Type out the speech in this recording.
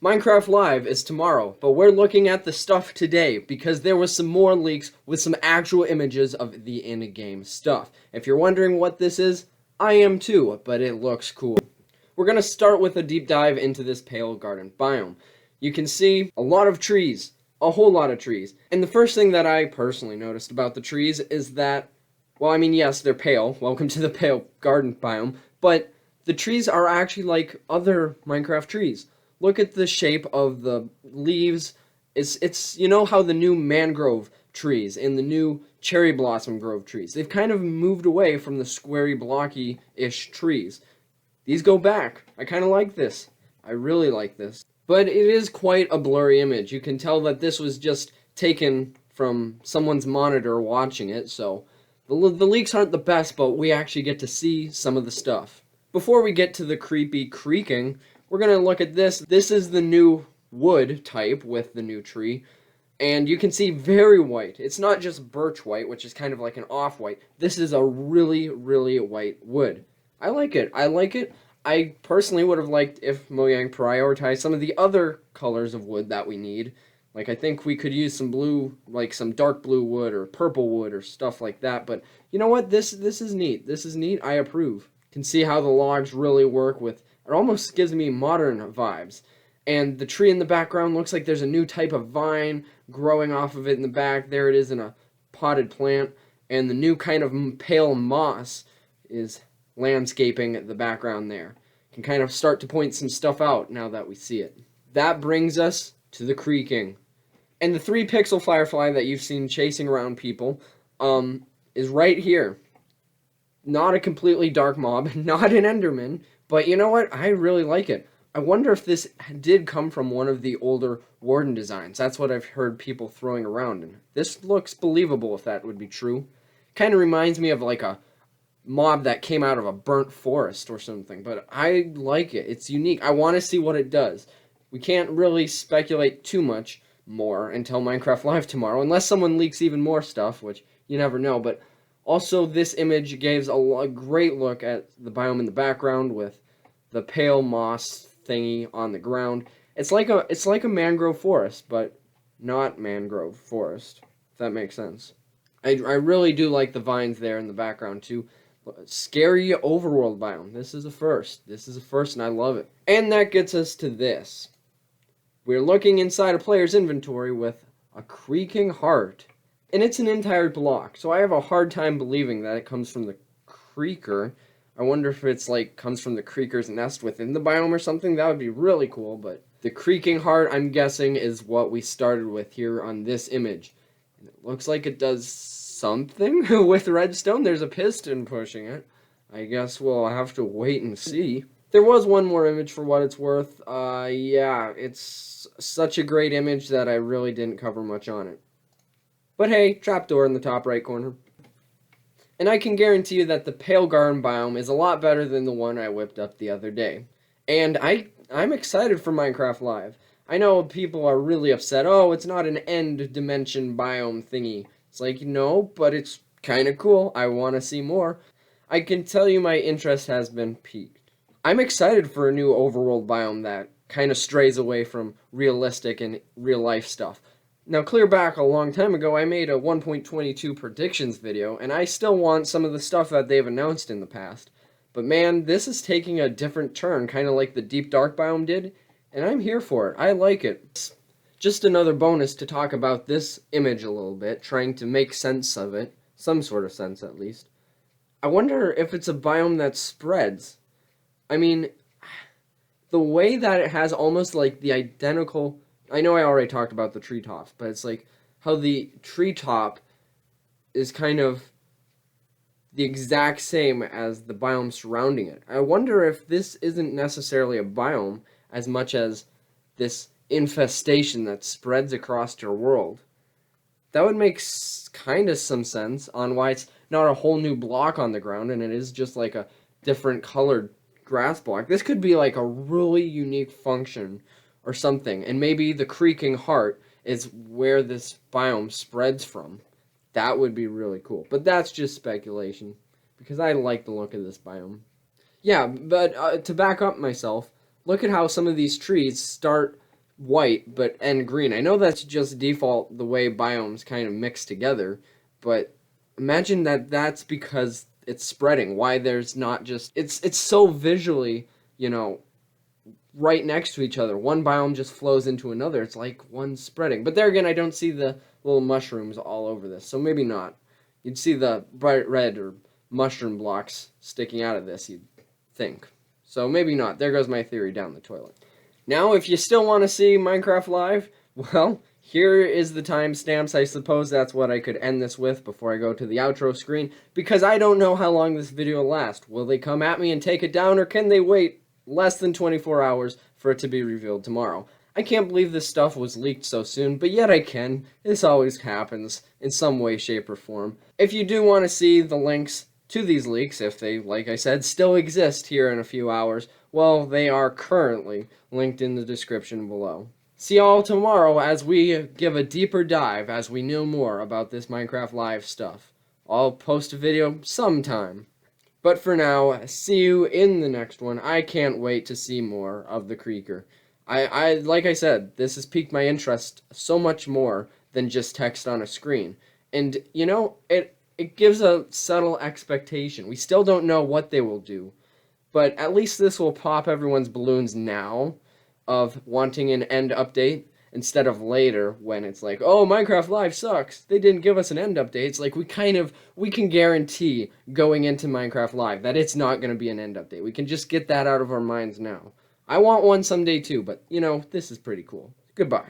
Minecraft Live is tomorrow, but we're looking at the stuff today because there was some more leaks with some actual images of the in-game stuff. If you're wondering what this is, I am too, but it looks cool. We're going to start with a deep dive into this pale garden biome. You can see a lot of trees, a whole lot of trees. And the first thing that I personally noticed about the trees is that, well, I mean, yes, they're pale. Welcome to the pale garden biome. But the trees are actually like other Minecraft trees. Look at the shape of the leaves. It's you know how the new mangrove trees and the new cherry blossom grove trees, they've kind of moved away from the squarey blocky-ish trees. These go back. I kind of like this. I really like this. But it is quite a blurry image. You can tell that this was just taken from someone's monitor watching it, so the leaks aren't the best, but we actually get to see some of the stuff. Before we get to the creepy creaking, we're going to look at this. This is the new wood type with the new tree. And you can see very white. It's not just birch white, which is kind of like an off-white. This is a really, really white wood. I like it. I like it. I personally would have liked if Mojang prioritized some of the other colors of wood that we need. Like, I think we could use some blue, like some dark blue wood or purple wood or stuff like that. But you know what? This is neat. This is neat. I approve. You can see how the logs really work with. It almost gives me modern vibes. And the tree in the background looks like there's a new type of vine growing off of it in the back. There it is in a potted plant. And the new kind of pale moss is landscaping the background there. You can kind of start to point some stuff out now that we see it. That brings us to the creaking. And the 3-pixel firefly that you've seen chasing around people is right here. Not a completely dark mob, not an Enderman, but you know what? I really like it. I wonder if this did come from one of the older Warden designs. That's what I've heard people throwing around. And this looks believable if that would be true. Kind of reminds me of like a mob that came out of a burnt forest or something. But I like it. It's unique. I want to see what it does. We can't really speculate too much more until Minecraft Live tomorrow. Unless someone leaks even more stuff, which you never know. But also, this image gives a great look at the biome in the background with the pale moss thingy on the ground. It's like a mangrove forest, but not mangrove forest, if that makes sense. I really do like the vines there in the background too. Scary overworld biome. This is a first. This is a first, and I love it. And that gets us to this. We're looking inside a player's inventory with a Creaking Heart. And it's an entire block, so I have a hard time believing that it comes from the creeker. I wonder if it's like comes from the creeker's nest within the biome or something. That would be really cool, but the Creaking Heart, I'm guessing, is what we started with here on this image. And it looks like it does something with redstone. There's a piston pushing it. I guess we'll have to wait and see. There was one more image for what it's worth. Yeah, it's such a great image that I really didn't cover much on it. But hey, trapdoor in the top right corner. And I can guarantee you that the pale garden biome is a lot better than the one I whipped up the other day. And I'm excited for Minecraft Live. I know people are really upset. Oh, it's not an end dimension biome thingy. It's like, no, but it's kind of cool. I want to see more. I can tell you my interest has been piqued. I'm excited for a new overworld biome that kind of strays away from realistic and real life stuff. Now, clear back a long time ago, I made a 1.22 predictions video, and I still want some of the stuff that they've announced in the past. But man, this is taking a different turn, kind of like the Deep Dark biome did, and I'm here for it. I like it. It's just another bonus to talk about this image a little bit, trying to make sense of it, some sort of sense at least. I wonder if it's a biome that spreads. I mean, the way that it has almost like the identical... I know I already talked about the treetops, but it's like how the treetop is kind of the exact same as the biome surrounding it. I wonder if this isn't necessarily a biome as much as this infestation that spreads across your world. That would make kind of some sense on why it's not a whole new block on the ground and it is just like a different colored grass block. This could be like a really unique function or something, and maybe the Creaking Heart is where this biome spreads from. That would be really cool, but that's just speculation, because I like the look of this biome. Yeah, but to back up myself, look at how some of these trees start white and green. I know that's just default the way biomes kind of mix together, but imagine that that's because it's spreading. Why there's not just it's so visually, you know, right next to each other. One biome just flows into another. It's like one spreading. But there again, I don't see the little mushrooms all over this, so maybe not. You'd see the bright red or mushroom blocks sticking out of this, you'd think. So maybe not. There goes my theory down the toilet. Now, if you still want to see Minecraft Live, well, here is the timestamps. I suppose that's what I could end this with before I go to the outro screen, because I don't know how long this video will last. Will they come at me and take it down, or can they wait less than 24 hours for it to be revealed tomorrow? I can't believe this stuff was leaked so soon, but yet I can. This always happens in some way, shape, or form. If you do want to see the links to these leaks, if they, like I said, still exist here in a few hours, well, they are currently linked in the description below. See y'all tomorrow as we give a deeper dive, as we know more about this Minecraft Live stuff. I'll post a video sometime. But for now, see you in the next one. I can't wait to see more of the Creaker. Like I said, this has piqued my interest so much more than just text on a screen. And, you know, it gives a subtle expectation. We still don't know what they will do, but at least this will pop everyone's balloons now of wanting an end update instead of later when it's like, oh, Minecraft Live sucks. They didn't give us an end update. It's like we can guarantee going into Minecraft Live that it's not going to be an end update. We can just get that out of our minds now. I want one someday too, but, you know, this is pretty cool. Goodbye.